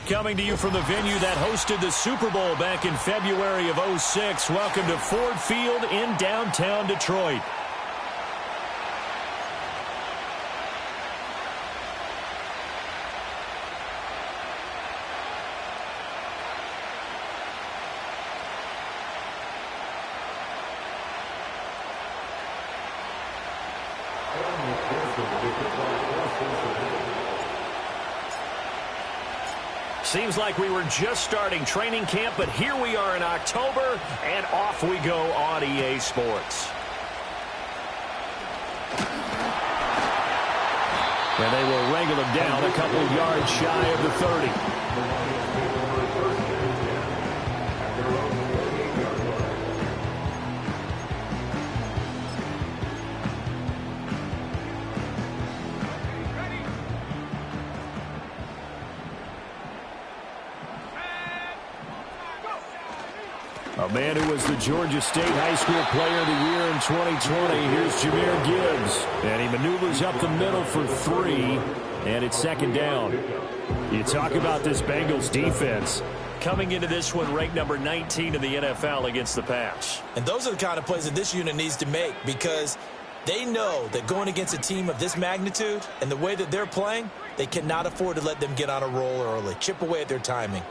Coming to you from the venue that hosted the Super Bowl back in February of '06. Welcome to Ford Field in downtown Detroit. Seems like we were just starting training camp, but here we are in October, and off we go on EA Sports. And they will wrangle him down a couple of yards shy of the 30. A man who was the Georgia State High School Player of the Year in 2020. Here's Jahmyr Gibbs. And he maneuvers up the middle for 3. And it's second down. You talk about this Bengals defense. Coming into this one ranked number 19 in the NFL against the pass. And those are the kind of plays that this unit needs to make, because they know that going against a team of this magnitude and the way that they're playing, they cannot afford to let them get on a roll early. Chip away at their timing.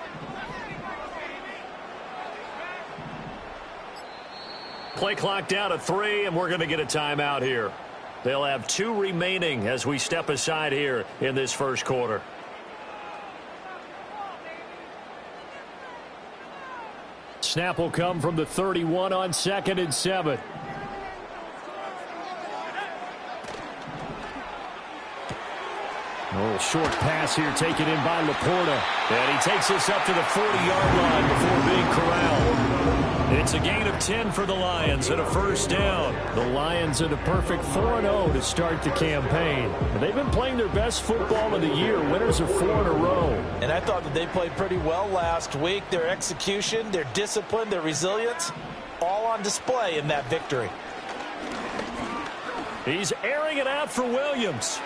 Play clock down to 3, and we're going to get a timeout here. They'll have 2 remaining as we step aside here in this first quarter. Snap will come from the 31 on 2nd and 7. A little short pass here taken in by Laporta. And he takes this up to the 40-yard line before being corralled. It's a gain of 10 for the Lions and a first down. The Lions at a perfect 4-0 to start the campaign. And they've been playing their best football of the year. Winners of 4 in a row. And I thought that they played pretty well last week. Their execution, their discipline, their resilience, all on display in that victory. He's airing it out for Williams.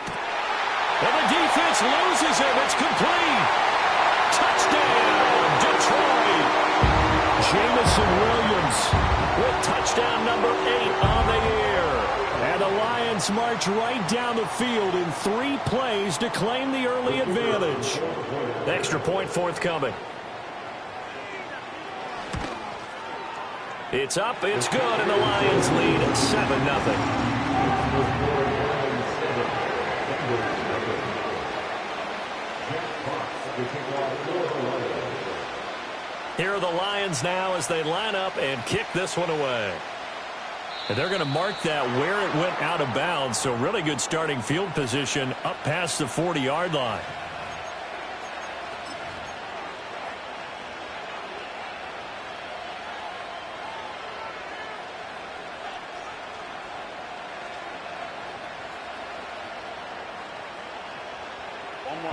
And the defense loses him. It's complete. Touchdown, Detroit. Jameson Williams with touchdown number 8 on the year. And the Lions march right down the field in 3 plays to claim the early advantage. Extra point forthcoming. It's up, it's good, and the Lions lead at 7-0. Here are the Lions now as they line up and kick this one away. And they're going to mark that where it went out of bounds, so really good starting field position up past the 40-yard line.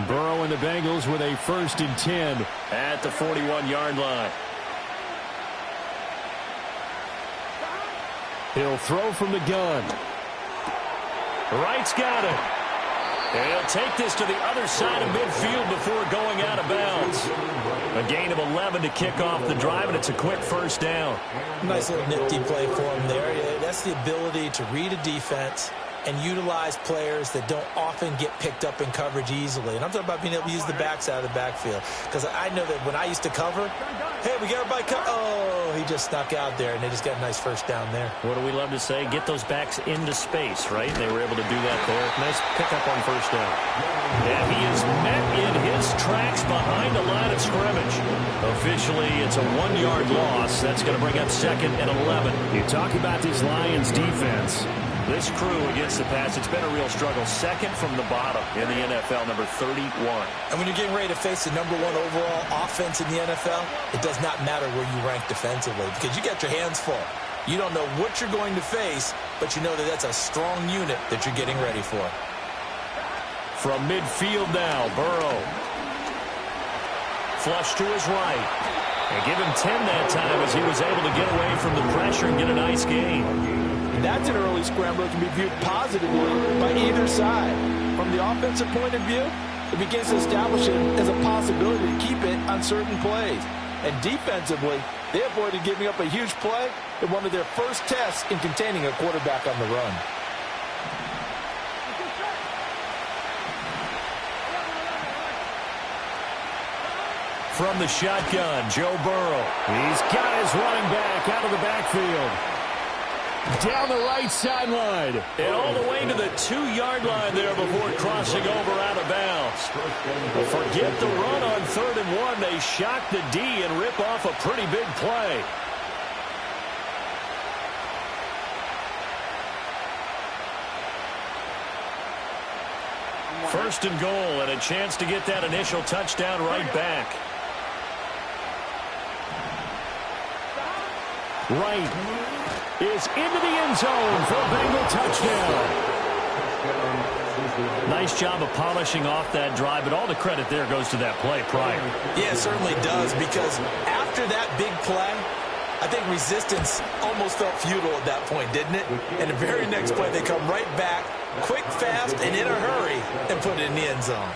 Burrow and the Bengals with a 1st and 10 at the 41-yard line. He'll throw from the gun. Wright's got it. And he'll take this to the other side of midfield before going out of bounds. A gain of 11 to kick off the drive, and it's a quick first down. Nice little nifty play for him there. Yeah, that's the ability to read a defense and utilize players that don't often get picked up in coverage easily. And I'm talking about being able to use the backs out of the backfield. Because I know that when I used to cover, hey, we got everybody oh, he just snuck out there, and they just got a nice first down there. What do we love to say? Get those backs into space, right? They were able to do that there. Nice pickup on first down. And he is met in his tracks behind the line of scrimmage. Officially, it's a 1-yard loss. That's going to bring up 2nd and 11. You talk about this Lions defense. This crew against the pass, it's been a real struggle. 2nd from the bottom in the NFL, number 31. And when you're getting ready to face the number 1 overall offense in the NFL, it does not matter where you rank defensively, because you got your hands full. You don't know what you're going to face, but you know that that's a strong unit that you're getting ready for. From midfield now, Burrow. Flush to his right. And give him 10 that time as he was able to get away from the pressure and get a nice gain. That's an early scramble that can be viewed positively by either side. From the offensive point of view, it begins to establish it as a possibility to keep it on certain plays. And defensively, they avoided giving up a huge play in one of their first tests in containing a quarterback on the run. From the shotgun, Joe Burrow. He's got his running back out of the backfield. Down the right sideline. And all the way to the 2-yard line there before crossing over out of bounds. Forget the run on 3rd and 1. They shock the D and rip off a pretty big play. First and goal, and a chance to get that initial touchdown right back. Wright is into the end zone for a Bengal touchdown. Nice job of polishing off that drive, but all the credit there goes to that play prior. Yeah, it certainly does, because after that big play, I think resistance almost felt futile at that point, didn't it? And the very next play, they come right back, quick, fast, and in a hurry, and put it in the end zone.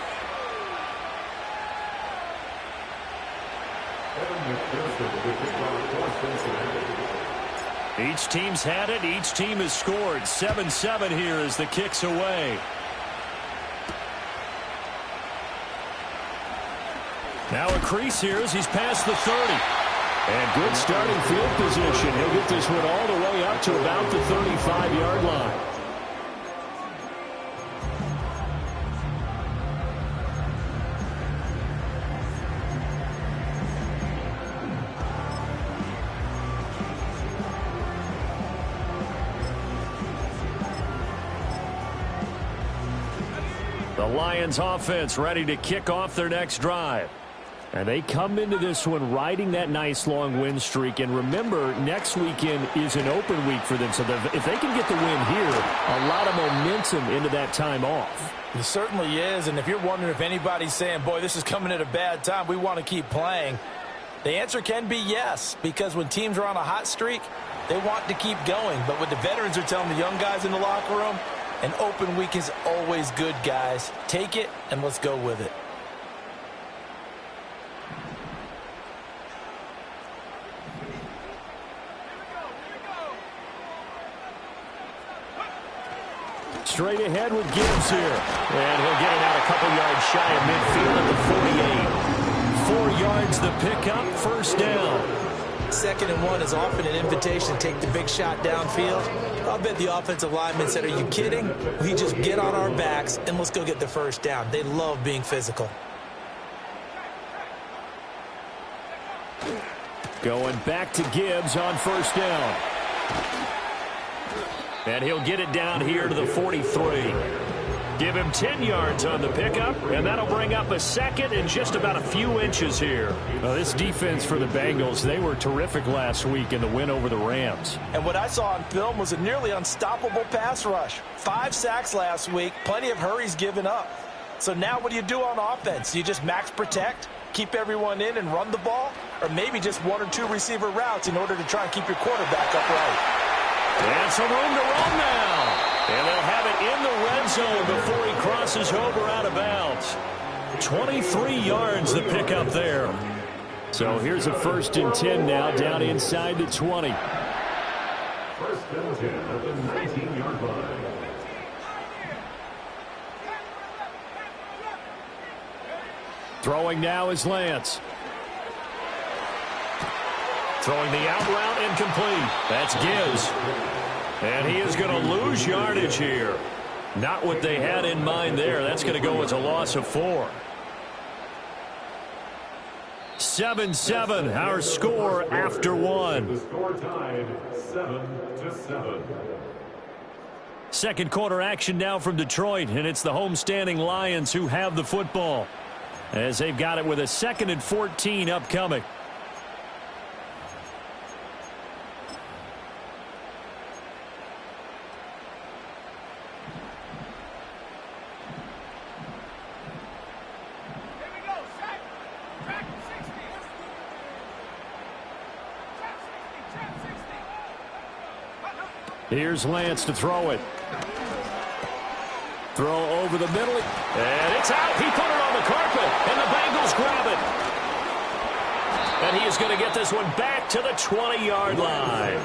Each team's had it. Each team has scored. 7-7 here as the kick's away. Now a crease here as he's past the 30. And good starting field position. He'll get this one all the way up to about the 35-yard line. The Lions offense ready to kick off their next drive. And they come into this one riding that nice long win streak. And remember, next weekend is an open week for them. So if they can get the win here, a lot of momentum into that time off. It certainly is. And if you're wondering if anybody's saying, boy, this is coming at a bad time, we want to keep playing, the answer can be yes. Because when teams are on a hot streak, they want to keep going. But what the veterans are telling the young guys in the locker room, an open week is always good, guys. Take it, and let's go with it. Straight ahead with Gibbs here. And he'll get it out a couple yards shy of midfield at the 48. 4 yards the pickup, first down. 2nd and 1 is often an invitation to take the big shot downfield. I'll bet the offensive lineman said, are you kidding? We just get on our backs and let's go get the first down. They love being physical. Going back to Gibbs on first down. And he'll get it down here to the 43. Give him 10 yards on the pickup, and that'll bring up a 2nd and just about a few inches here. Well, this defense for the Bengals, they were terrific last week in the win over the Rams. And what I saw on film was a nearly unstoppable pass rush. 5 sacks last week, plenty of hurries given up. So now what do you do on offense? You just max protect, keep everyone in and run the ball, or maybe just 1 or 2 receiver routes in order to try and keep your quarterback upright. And some room to run now. And they'll have it in the red zone before he crosses over out of bounds. 23 yards the pickup there. So here's a 1st and 10 now down inside the 20. 1st and 10 at the 19-yard line. Throwing now is Lance. Throwing the out route incomplete. That's Gibbs. And he is going to lose yardage here. Not what they had in mind there. That's going to go as a loss of 4. 7-7, our score after 1. The score tied 7-7. Second quarter action now from Detroit, and it's the homestanding Lions who have the football, as they've got it with a 2nd and 14 upcoming. Here's Lance to throw it. Throw over the middle. And it's out. He put it on the carpet, and the Bengals grab it. And he is going to get this one back to the 20-yard line.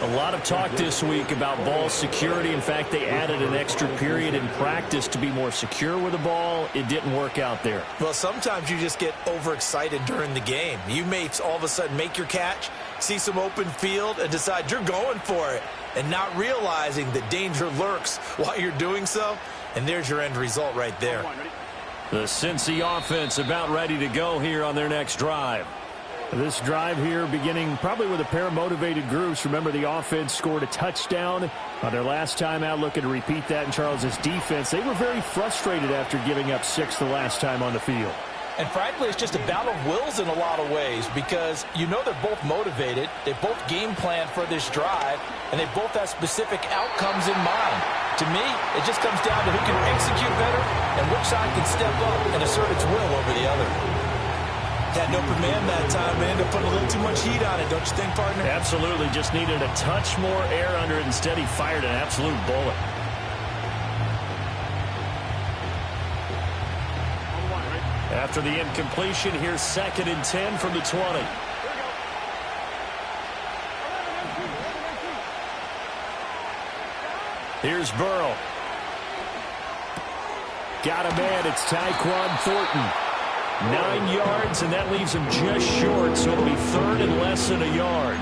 A lot of talk this week about ball security. In fact, they added an extra period in practice to be more secure with the ball. It didn't work out there. Well, sometimes you just get overexcited during the game. You may all of a sudden make your catch, see some open field, and decide you're going for it, and not realizing that danger lurks while you're doing so. And there's your end result right there. The Cincy offense about ready to go here on their next drive. This drive here beginning probably with a pair of motivated groups. Remember, the offense scored a touchdown on their last time out, looking to repeat that in Charles's defense. They were very frustrated after giving up 6 the last time on the field. And frankly, it's just a battle of wills in a lot of ways because you know they're both motivated, they both game plan for this drive, and they both have specific outcomes in mind. To me, it just comes down to who can execute better and which side can step up and assert its will over the other. Had an open man that time, but ended up putting a little too much heat on it, don't you think, partner? Absolutely. Just needed a touch more air under it. Instead, he fired an absolute bullet. After the incompletion, here's 2nd and 10 from the 20. Here's Burrow. Got a man. It's Tyquan Thornton. 9 yards, and that leaves him just short, so it'll be 3rd and less than a yard.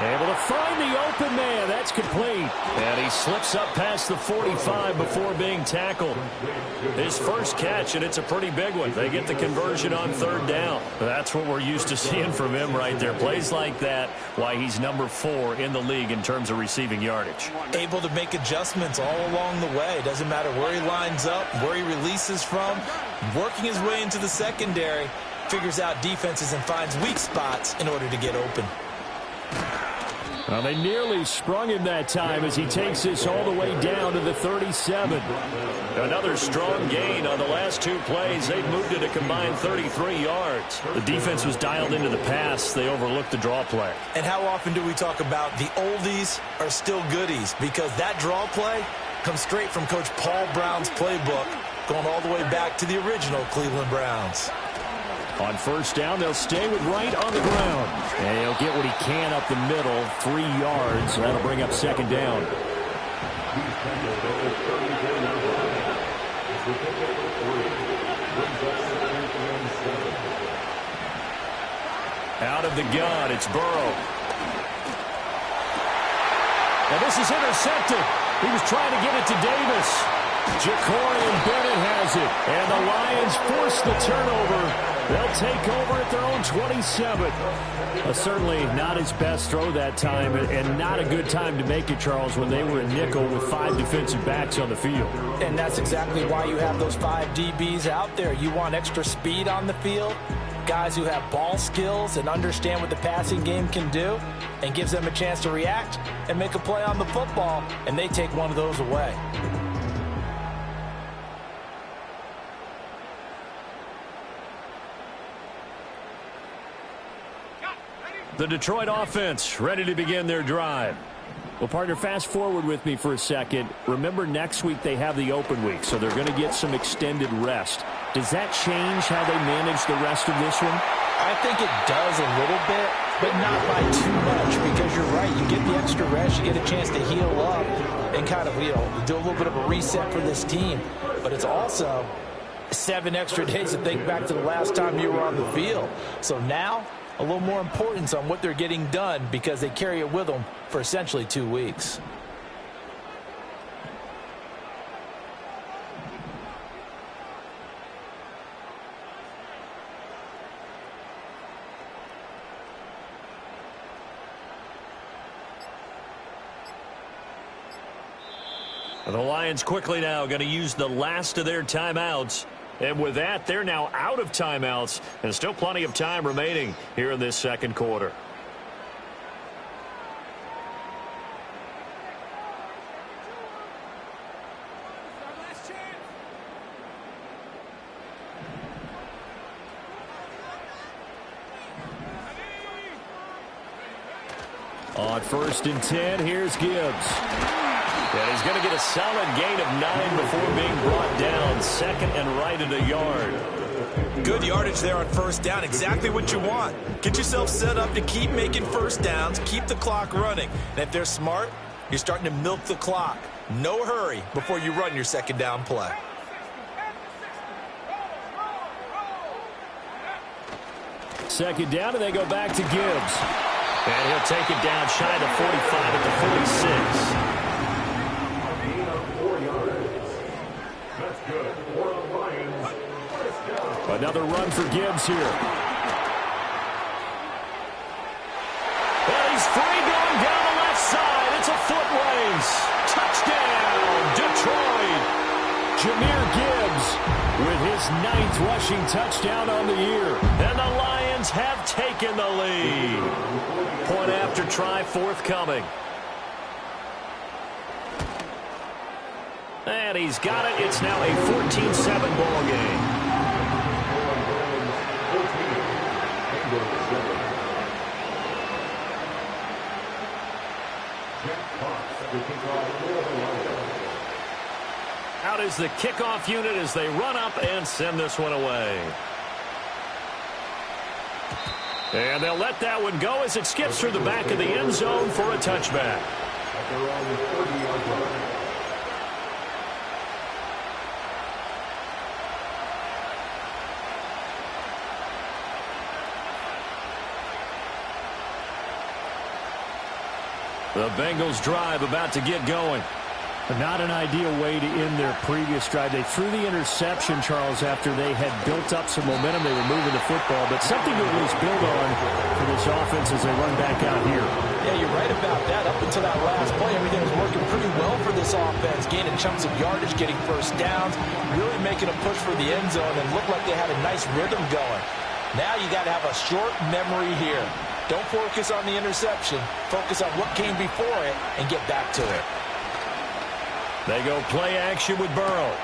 Able to find the open man. That's complete. And he slips up past the 45 before being tackled. His first catch, and it's a pretty big one. They get the conversion on 3rd down. That's what we're used to seeing from him right there. Plays like that, why he's number 4 in the league in terms of receiving yardage. Able to make adjustments all along the way. Doesn't matter where he lines up, where he releases from. Working his way into the secondary, figures out defenses and finds weak spots in order to get open. Well, they nearly sprung him that time as he takes this all the way down to the 37. Another strong gain on the last 2 plays. They've moved it a combined 33 yards. The defense was dialed into the pass. They overlooked the draw play. And how often do we talk about the oldies are still goodies? Because that draw play comes straight from Coach Paul Brown's playbook, going all the way back to the original Cleveland Browns. On 1st down, they'll stay with Wright on the ground. And he'll get what he can up the middle, 3 yards. That'll bring up 2nd down. Out of the gun, it's Burrow. And this is intercepted. He was trying to get it to Davis. Ja'Cory Bennett has it. And the Lions force the turnover. They'll take over at their own 27. Certainly not his best throw that time, and not a good time to make it, Charles, when they were a nickel with 5 defensive backs on the field. And that's exactly why you have those 5 DBs out there. You want extra speed on the field, guys who have ball skills and understand what the passing game can do, and gives them a chance to react and make a play on the football, and they take one of those away. The Detroit offense ready to begin their drive. Well, partner, fast forward with me for a second. Remember, next week they have the open week, so they're going to get some extended rest. Does that change how they manage the rest of this one? I think it does a little bit, but not by too much, because you're right. You get the extra rest, you get a chance to heal up and kind of, do a little bit of a reset for this team. But it's also 7 extra days to think back to the last time you were on the field. So now, a little more importance on what they're getting done because they carry it with them for essentially 2 weeks. The Lions quickly now going to use the last of their timeouts. And with that, they're now out of timeouts. And still plenty of time remaining here in this second quarter. On 1st and 10, here's Gibbs. And he's going to get a solid gain of 9 before being brought down. Second and right at a yard. Good yardage there on 1st down. Exactly what you want. Get yourself set up to keep making 1st downs, keep the clock running. And if they're smart, you're starting to milk the clock. No hurry before you run your 2nd down play. Second down, and they go back to Gibbs. And he'll take it down shy of the 45 at the 46. Another run for Gibbs here. And he's free going down the left side. It's a foot race. Touchdown, Detroit. Jahmyr Gibbs with his 9th rushing touchdown on the year. And the Lions have taken the lead. Point after try forthcoming. And he's got it. It's now a 14-7 ball game. Out is the kickoff unit as they run up and send this one away. And they'll let that one go as it skips through the back of the end zone for a touchback. The Bengals drive about to get going. Not an ideal way to end their previous drive. They threw the interception, Charles, after they had built up some momentum. They were moving the football, but something to at least build on for this offense as they run back out here. Yeah, you're right about that. Up until that last play, everything was working pretty well for this offense, gaining chunks of yardage, getting 1st downs, really making a push for the end zone, and looked like they had a nice rhythm going. Now you got to have a short memory here. Don't focus on the interception. Focus on what came before it and get back to it. They go play action with Burrow.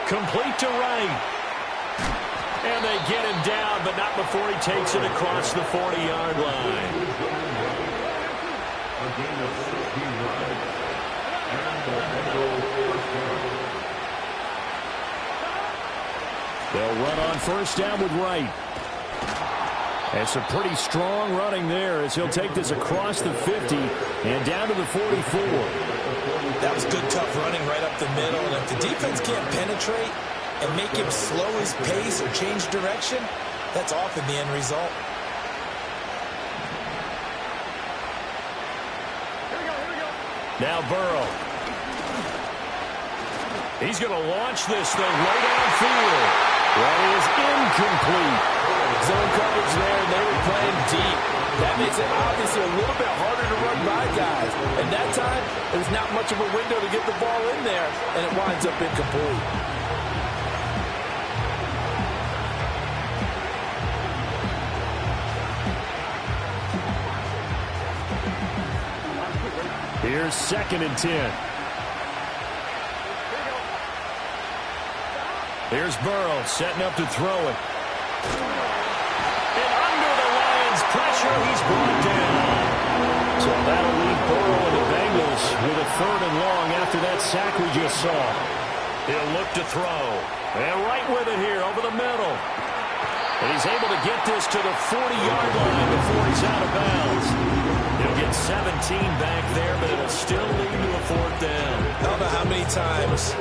Complete to right. And they get him down, but not before he takes it across the 40-yard line. They'll run on 1st down with Wright. And some pretty strong running there as he'll take this across the 50 and down to the 44. That was good, tough running right up the middle. And if the defense can't penetrate and make him slow his pace or change direction, that's often the end result. Now Burrow. He's going to launch this thing right downfield. That is incomplete. Zone coverage there, and they were playing deep. That makes it obviously a little bit harder to run by guys. And that time, there's not much of a window to get the ball in there, and it winds up incomplete. Here's 2nd and 10. Here's Burrow setting up to throw it. And under the Lions' pressure, he's brought down. So that'll leave Burrow and the Bengals with a 3rd and long after that sack we just saw. He'll look to throw. And right with it here over the middle. And he's able to get this to the 40-yard line before he's out of bounds. He'll get 17 back there, but it'll still lead to a 4th down. I don't know how many times,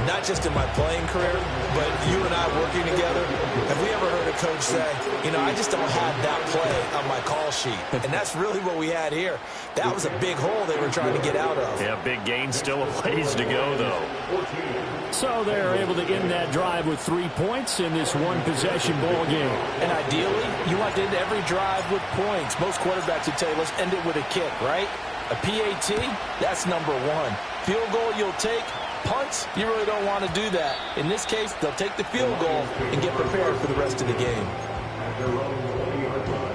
not just in my playing career, but you and I working together, have we ever heard a coach say, you know, I just don't have that play on my call sheet. And that's really what we had here. That was a big hole they were trying to get out of. Yeah, big gain, still a ways to go, though. So they're able to end that drive with 3 points in this one-possession ball game. And ideally, you want to end every drive with points. Most quarterbacks would tell you, let's end it with a kick, right? A PAT, that's number 1. Field goal you'll take, punts, you really don't want to do that. In this case, they'll take the field goal and get prepared for the rest of the game. At their own 20-yard line.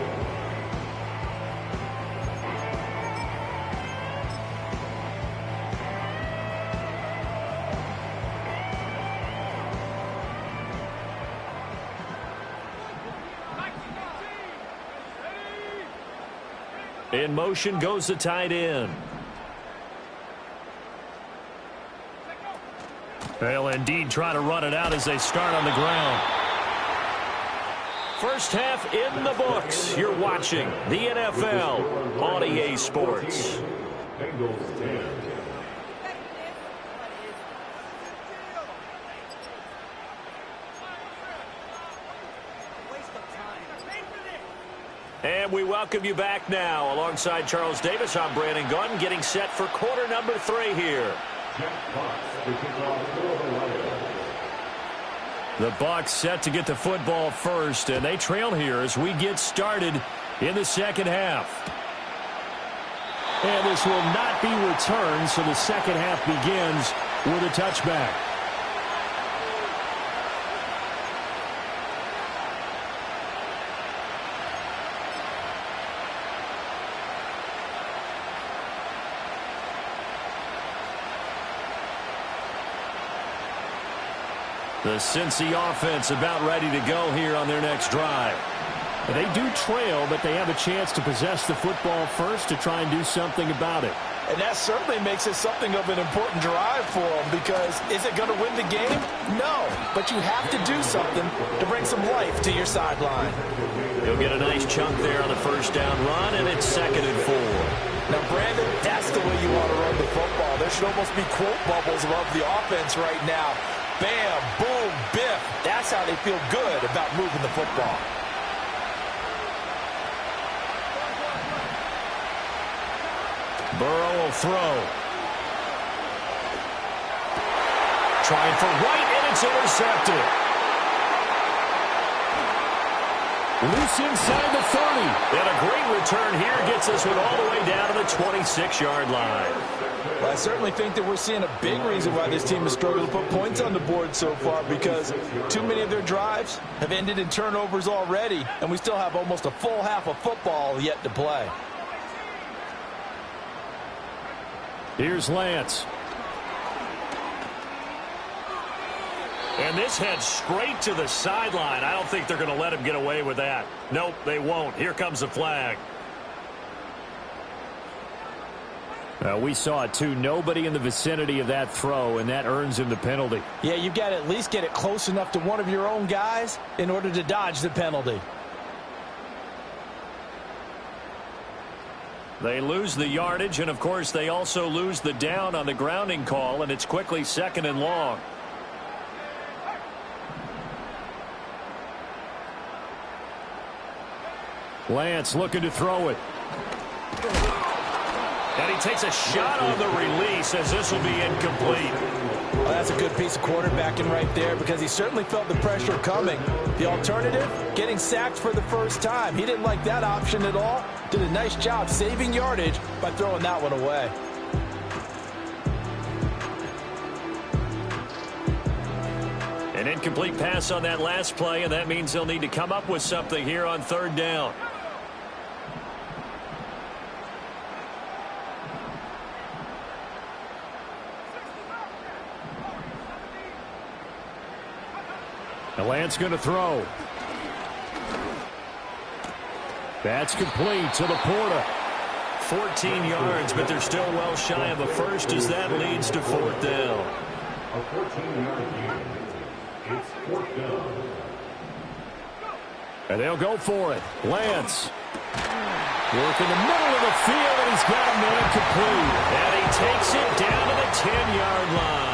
In motion goes the tight end. They'll indeed try to run it out as they start on the ground. First half in the books. You're watching the NFL on EA Sports. Bengals 10. And we welcome you back now. Alongside Charles Davis, I'm Brandon Gunn, getting set for quarter number 3 here. Jack Fox to kick off for the Lions. The Bucs set to get the football first, and they trail here as we get started in the second half. And this will not be returned, so the second half begins with a touchback. The Cincy offense about ready to go here on their next drive. They do trail, but they have a chance to possess the football first to try and do something about it. And that certainly makes it something of an important drive for them, because is it going to win the game? No, but you have to do something to bring some life to your sideline. He'll get a nice chunk there on the first down run, and it's 2nd and 4. Now, Brandon, that's the way you want to run the football. There should almost be quote bubbles above the offense right now. Bam, boom, biff. That's how they feel good about moving the football. Burrow will throw. Trying for right, and it's intercepted. Loose inside the 30. And a great return here gets this one all the way down to the 26-yard line. Well, I certainly think that we're seeing a big reason why this team has struggled to put points on the board so far, because too many of their drives have ended in turnovers already, and we still have almost a full half of football yet to play. Here's Lance. And this heads straight to the sideline. I don't think they're going to let him get away with that. Nope, they won't. Here comes the flag. We saw it, too. Nobody in the vicinity of that throw, and that earns him the penalty. Yeah, you've got to at least get it close enough to one of your own guys in order to dodge the penalty. They lose the yardage, and, of course, they also lose the down on the grounding call, and it's quickly 2nd and long. Lance looking to throw it. And he takes a shot on the release as this will be incomplete. Well, that's a good piece of quarterbacking right there, because he certainly felt the pressure coming. The alternative, getting sacked for the first time. He didn't like that option at all. Did a nice job saving yardage by throwing that one away. An incomplete pass on that last play, and that means they'll need to come up with something here on 3rd down. Lance going to throw. That's complete to Laporta. 14 yards, but they're still well shy of a first as that leads to 4th down. A 14-yard gain. It's 4th down. And they'll go for it. Lance. Work in the middle of the field, and he's got a man complete. And he takes it down to the 10-yard line.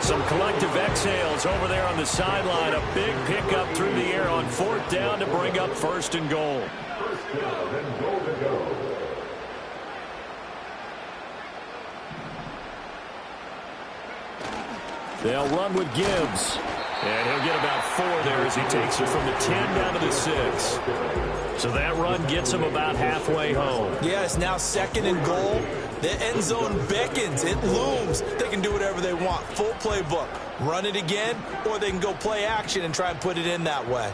Some collective exhales over there on the sideline. A big pickup through the air on 4th down to bring up 1st and goal. 1st down and goal to go. They'll run with Gibbs. And he'll get about 4 there as he takes it from the 10 down to the 6. So that run gets him about halfway home. Yeah, it's now 2nd and goal. The end zone beckons. It looms. They can do whatever they want. Full playbook. Run it again, or they can go play action and try and put it in that way.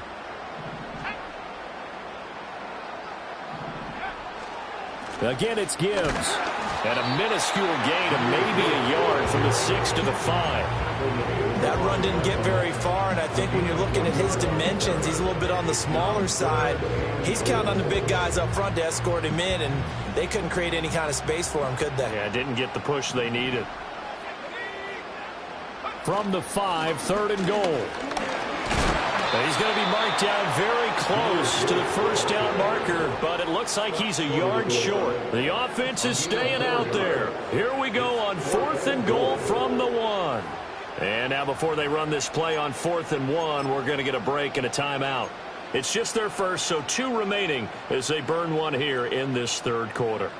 Again, it's Gibbs. And a minuscule gain of maybe a yard from the 6 to the 5. That run didn't get very far, and I think when you're looking at his dimensions, he's a little bit on the smaller side. He's counting on the big guys up front to escort him in, and they couldn't create any kind of space for him, could they? Yeah, didn't get the push they needed. From the 5, 3rd and goal. He's going to be marked down very close to the first down marker, but it looks like he's a yard short. The offense is staying out there. Here we go on 4th and goal from the 1. And now before they run this play on 4th and 1, we're going to get a break and a timeout. It's just their first, so 2 remaining as they burn 1 here in this 3rd quarter.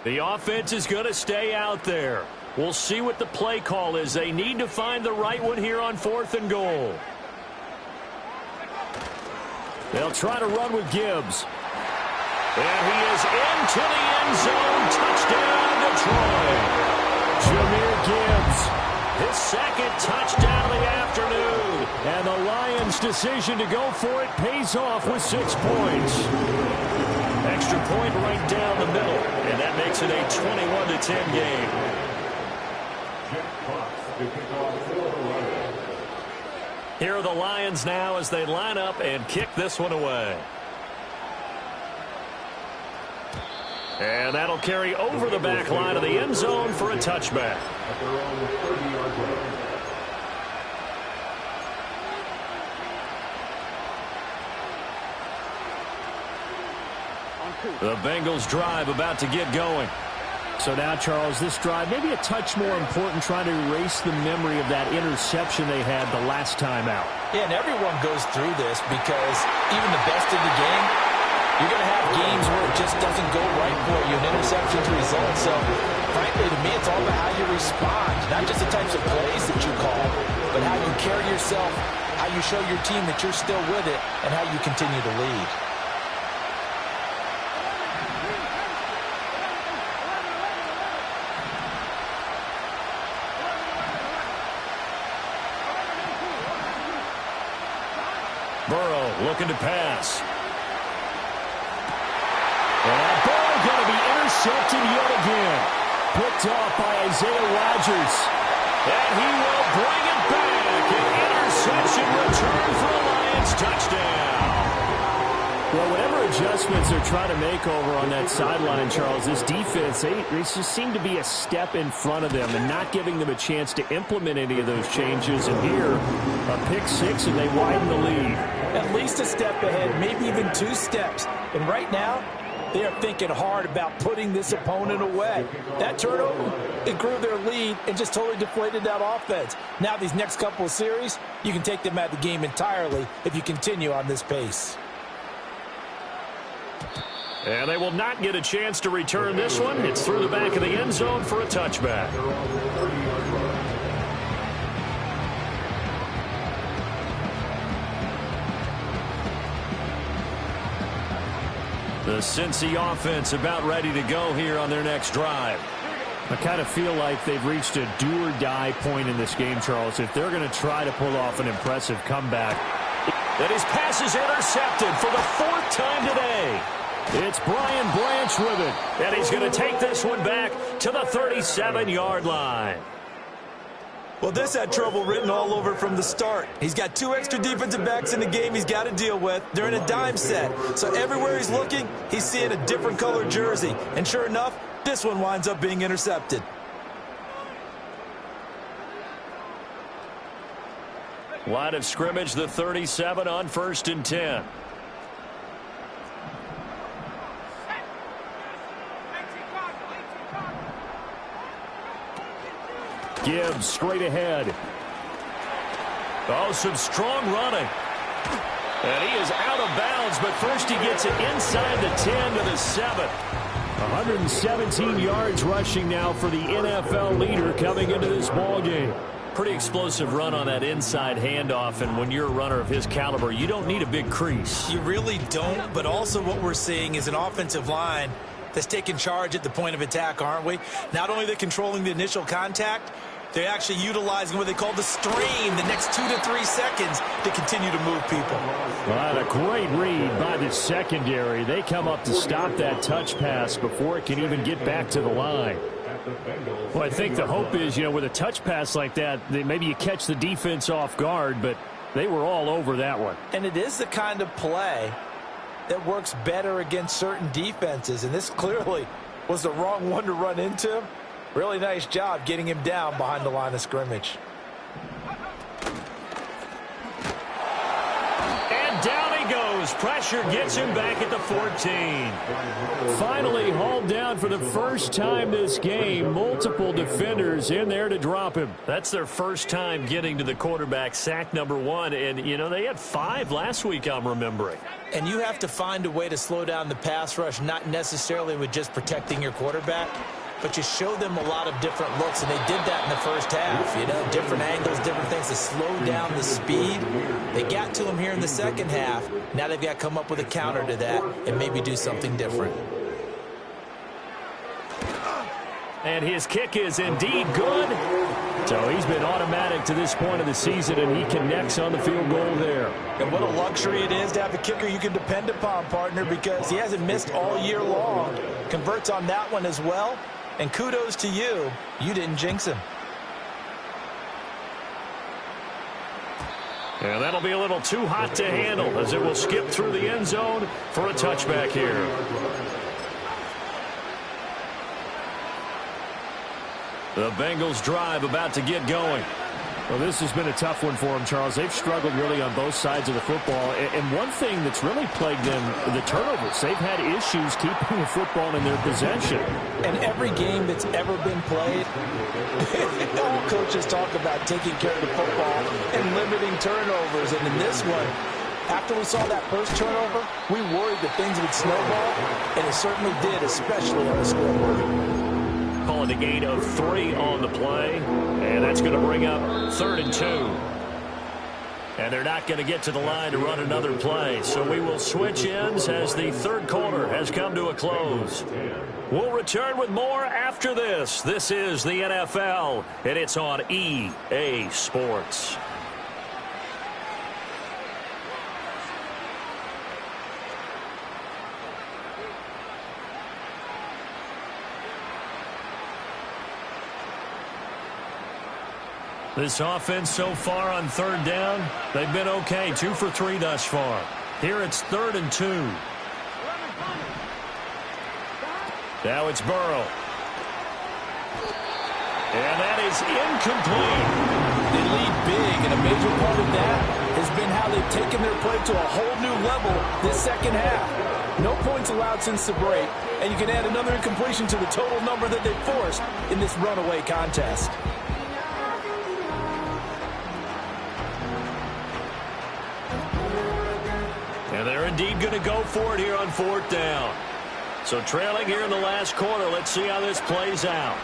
The offense is going to stay out there. We'll see what the play call is. They need to find the right one here on 4th and goal. They'll try to run with Gibbs. And he is into the end zone. Touchdown, Detroit. Jahmyr Gibbs, his 2nd touchdown of the afternoon. And the Lions' decision to go for it pays off with 6 points. Extra point right down the middle, and that makes it a 21-10 game. Here are the Lions now as they line up and kick this one away. And that'll carry over the back line of the end zone for a touchback. The Bengals drive about to get going. So now, Charles, this drive maybe a touch more important, trying to erase the memory of that interception they had the last time out. Yeah, and everyone goes through this because even the best in the game, you're going to have games where it just doesn't go right for you, and interceptions result. So, frankly, to me, it's all about how you respond, not just the types of plays that you call, but how you carry yourself, how you show your team that you're still with it, and how you continue to lead. Burrow looking to pass. And that ball going to be intercepted yet again. Picked off by Isaiah Rodgers. And he will bring it back. An interception return for a Lions touchdown. Well, whatever adjustments they're trying to make over on that sideline, Charles, this defense, they just seem to be a step in front of them and not giving them a chance to implement any of those changes. And here, a pick 6, and they widen the lead. At least a step ahead, maybe even 2 steps. And right now, they are thinking hard about putting this opponent away. That turnover, it grew their lead and just totally deflated that offense. Now these next couple of series, you can take them out of the game entirely if you continue on this pace. And they will not get a chance to return this one. It's through the back of the end zone for a touchback. The Cincy offense about ready to go here on their next drive. I kind of feel like they've reached a do-or-die point in this game, Charles. If they're going to try to pull off an impressive comeback. And his pass is intercepted for the 4th time today. It's Brian Branch with it. And he's going to take this one back to the 37-yard line. Well, this had trouble written all over from the start. He's got 2 extra defensive backs in the game he's got to deal with. They're in a dime set. So everywhere he's looking, he's seeing a different color jersey. And sure enough, this one winds up being intercepted. Line of scrimmage, the 37 on 1st and 10. Gibbs straight ahead. Oh, some strong running. And he is out of bounds, but first he gets it inside the 10 to the 7. 117 yards rushing now for the NFL leader coming into this ball game. Pretty explosive run on that inside handoff, and when you're a runner of his caliber, you don't need a big crease. You really don't, but also what we're seeing is an offensive line that's taking charge at the point of attack, aren't we? Not only are they controlling the initial contact, they're actually utilizing what they call the strain, the next 2 to 3 seconds, to continue to move people. Well, a great read by the secondary. They come up to stop that touch pass before it can even get back to the line. Well, I think the hope is, with a touch pass like that, maybe you catch the defense off guard, but they were all over that one. And it is the kind of play that works better against certain defenses, and this clearly was the wrong one to run into. Really nice job getting him down behind the line of scrimmage. And down he goes. Pressure gets him back at the 14. Finally hauled down for the first time this game. Multiple defenders in there to drop him. That's their first time getting to the quarterback, sack number 1. And, they had 5 last week, I'm remembering. And you have to find a way to slow down the pass rush, not necessarily with just protecting your quarterback, but you show them a lot of different looks, and they did that in the first half. Different angles, different things to slow down the speed. They got to him here in the second half. Now they've got to come up with a counter to that and maybe do something different. And his kick is indeed good. So he's been automatic to this point of the season, and he connects on the field goal there. And what a luxury it is to have a kicker you can depend upon, partner, because he hasn't missed all year long. Converts on that one as well. And kudos to you. You didn't jinx him. And that'll be a little too hot to handle as it will skip through the end zone for a touchback here. The Bengals drive about to get going. Well, this has been a tough one for them, Charles. They've struggled really on both sides of the football. And one thing that's really plagued them, the turnovers. They've had issues keeping the football in their possession. And every game that's ever been played, all coaches talk about taking care of the football and limiting turnovers. And in this one, after we saw that first turnover, we worried that things would snowball, and it certainly did, especially on the scoreboard. Calling a gain of 3 on the play, and that's going to bring up 3rd and 2. And they're not going to get to the line to run another play, so we will switch ends as the third quarter has come to a close. We'll return with more after this. This is the NFL, and it's on EA Sports. This offense so far on 3rd down, they've been okay. 2 for 3 thus far. Here it's 3rd and 2. Now it's Burrow. And that is incomplete. They lead big, and a major part of that has been how they've taken their play to a whole new level this second half. No points allowed since the break, and you can add another incompletion to the total number that they've forced in this runaway contest. And they're indeed going to go for it here on 4th down. So trailing here in the last quarter, let's see how this plays out.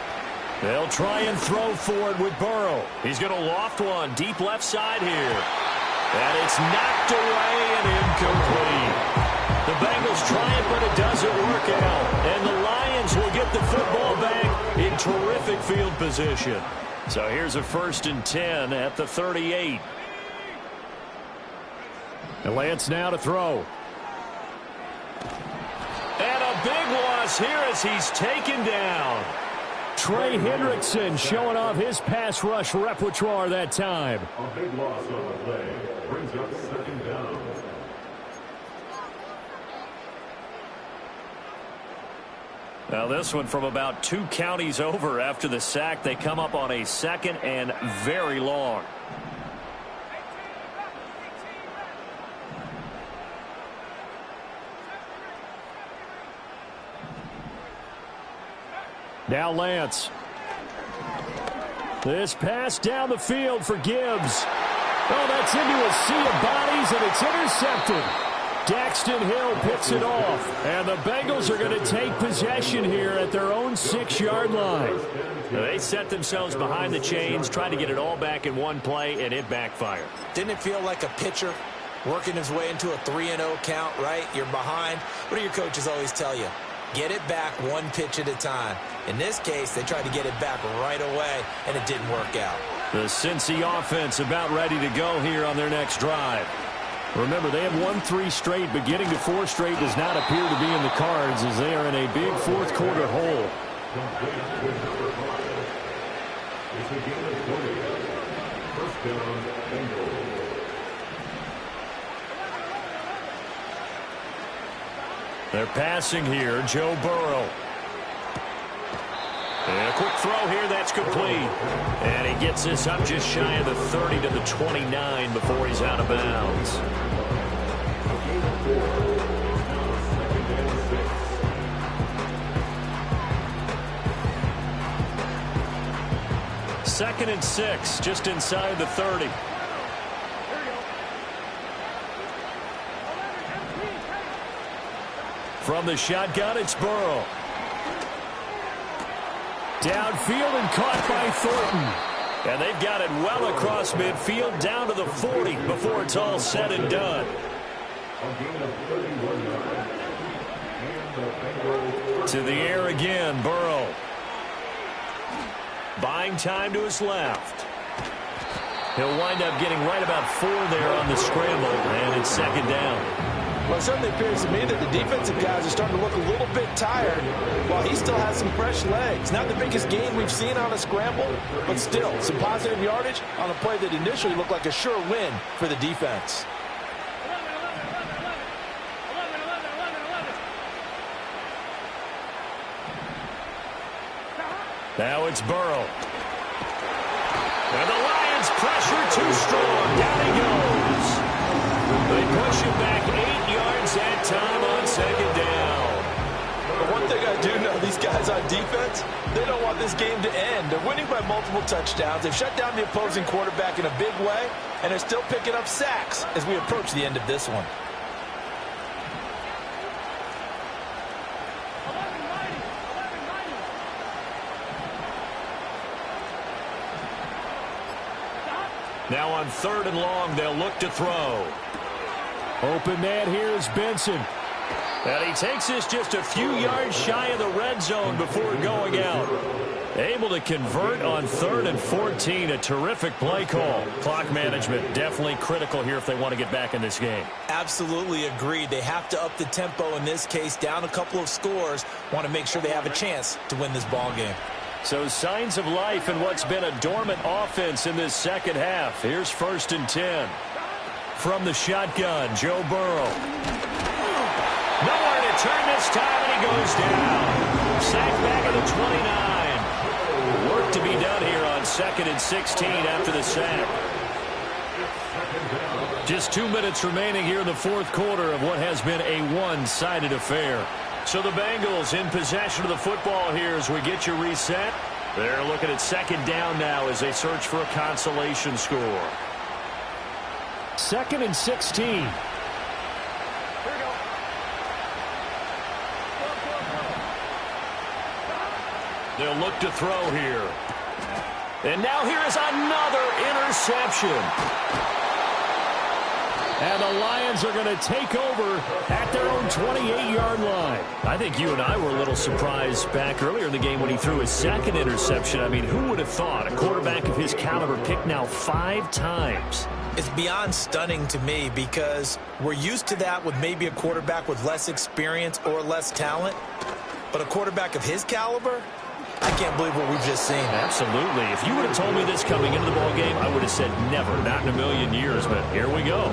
They'll try and throw for it with Burrow. He's going to loft one deep left side here. And it's knocked away and incomplete. The Bengals try it, but it doesn't work out. And the Lions will get the football back in terrific field position. So here's a 1st and 10 at the 38. And Lance now to throw. And a big loss here as he's taken down. Trey Hendrickson showing off his pass rush repertoire that time. A big loss on the play brings up 2nd down. Now this one from about 2 counties over after the sack. They come up on a 2nd and very long. Now Lance. This pass down the field for Gibbs. Oh, that's into a sea of bodies, and it's intercepted. Daxton Hill picks it off, and the Bengals are going to take possession here at their own 6-yard line. They set themselves behind the chains, tried to get it all back in one play, and it backfired. Didn't it feel like a pitcher working his way into a 3-0 count, right? You're behind. What do your coaches always tell you? Get it back one pitch at a time. In this case, they tried to get it back right away, and it didn't work out. The Cincy offense about ready to go here on their next drive. Remember, they have won 3 straight, but getting to 4 straight does not appear to be in the cards as they are in a big fourth-quarter hole. They're passing here. Joe Burrow. And a quick throw here. That's complete. And he gets this up just shy of the 30 to the 29 before he's out of bounds. Second and 6, just inside the 30. From the shotgun, it's Burrow. Downfield and caught by Thornton. And they've got it well across midfield, down to the 40 before it's all said and done. To the air again, Burrow. Buying time to his left. He'll wind up getting right about 4 there on the scramble, and it's second down. Well, it certainly appears to me that the defensive guys are starting to look a little bit tired while he still has some fresh legs. Not the biggest gain we've seen on a scramble, but still some positive yardage on a play that initially looked like a sure win for the defense. Now it's Burrow. And the Lions pressure too strong. Down he goes. They push him back 8 yards that time on second down. But one thing I do know, these guys on defense, they don't want this game to end. They're winning by multiple touchdowns. They've shut down the opposing quarterback in a big way, and they're still picking up sacks as we approach the end of this one. Now on 3rd and long, they'll look to throw. Open man here is Benson. And he takes this just a few yards shy of the red zone before going out. Able to convert on 3rd and 14. A terrific play call. Clock management definitely critical here if they want to get back in this game. Absolutely agreed. They have to up the tempo in this case. Down a couple of scores. Want to make sure they have a chance to win this ball game. So signs of life in what's been a dormant offense in this second half. Here's 1st and 10. From the shotgun, Joe Burrow. Nowhere to turn this time, and he goes down. Sacked back at the 29. Work to be done here on 2nd and 16 after the sack. Just 2 minutes remaining here in the fourth quarter of what has been a one-sided affair. So the Bengals in possession of the football here as we get you reset. They're looking at second down now as they search for a consolation score. 2nd and 16. They'll look to throw here. And now here is another interception. And the Lions are going to take over at their own 28-yard line. I think you and I were a little surprised back earlier in the game when he threw his 2nd interception. I mean, who would have thought a quarterback of his caliber picked now 5 times? It's beyond stunning to me because we're used to that with maybe a quarterback with less experience or less talent. But a quarterback of his caliber, I can't believe what we've just seen. Absolutely. If you would have told me this coming into the ballgame, I would have said never, not in a million years. But here we go.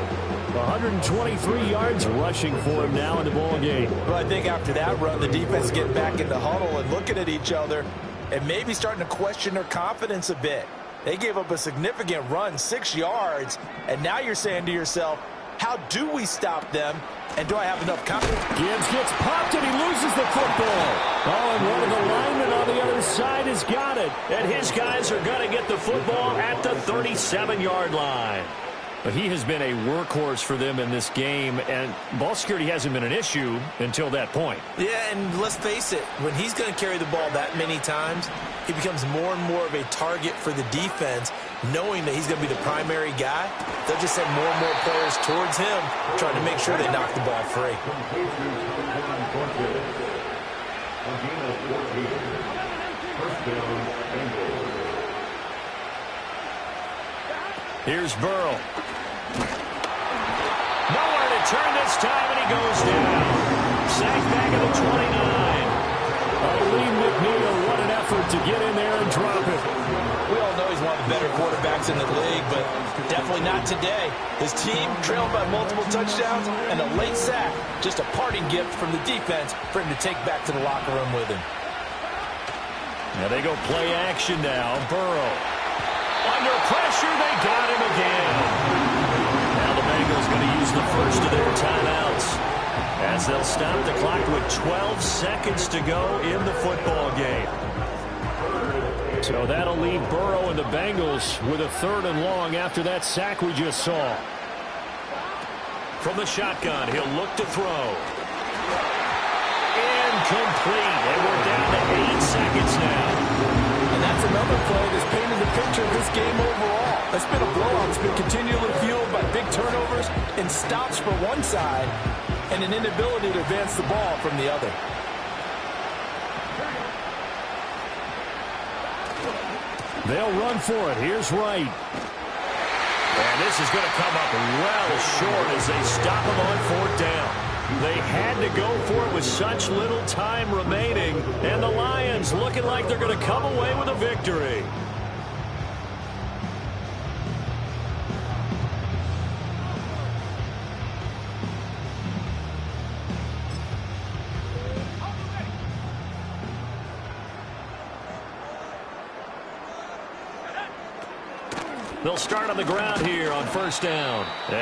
123 yards rushing for him now in the ballgame. Well, I think after that run, the defense getting back in the huddle and looking at each other and maybe starting to question their confidence a bit. They gave up a significant run, 6 yards, and now you're saying to yourself, how do we stop them, and do I have enough confidence? Gibbs gets popped, and he loses the football. Oh, and one of the linemen on the other side has got it. And his guys are going to get the football at the 37-yard line. But he has been a workhorse for them in this game, and ball security hasn't been an issue until that point. Yeah, and let's face it, when he's going to carry the ball that many times, he becomes more and more of a target for the defense, knowing that he's going to be the primary guy. They'll just send more and more players towards him, trying to make sure they knock the ball free. Here's Burrow. Nowhere to turn this time, and he goes down. Sacked back at the 29. Lee McNeil, what an effort to get in there and drop it. We all know he's one of the better quarterbacks in the league, but definitely not today. His team trailed by multiple touchdowns, and a late sack, just a parting gift from the defense for him to take back to the locker room with him. Now they go play action now. Burrow. Under pressure, they got him again. Now the Bengals going to use the first of their timeouts as they'll stop the clock with 12 seconds to go in the football game. So that'll leave Burrow and the Bengals with a 3rd and long after that sack we just saw. From the shotgun, he'll look to throw. Incomplete, and we're down to 8 seconds now. And that's another play that's painted the picture of this game overall. It's been a blowout. It's been continually fueled by big turnovers and stops for one side and an inability to advance the ball from the other. They'll run for it. Here's Wright. And this is going to come up well short as they stop him on 4th down. They had to go for it with such little time remaining, and the Lions looking like they're going to come away with a victory. They'll start on the ground here on 1st down. And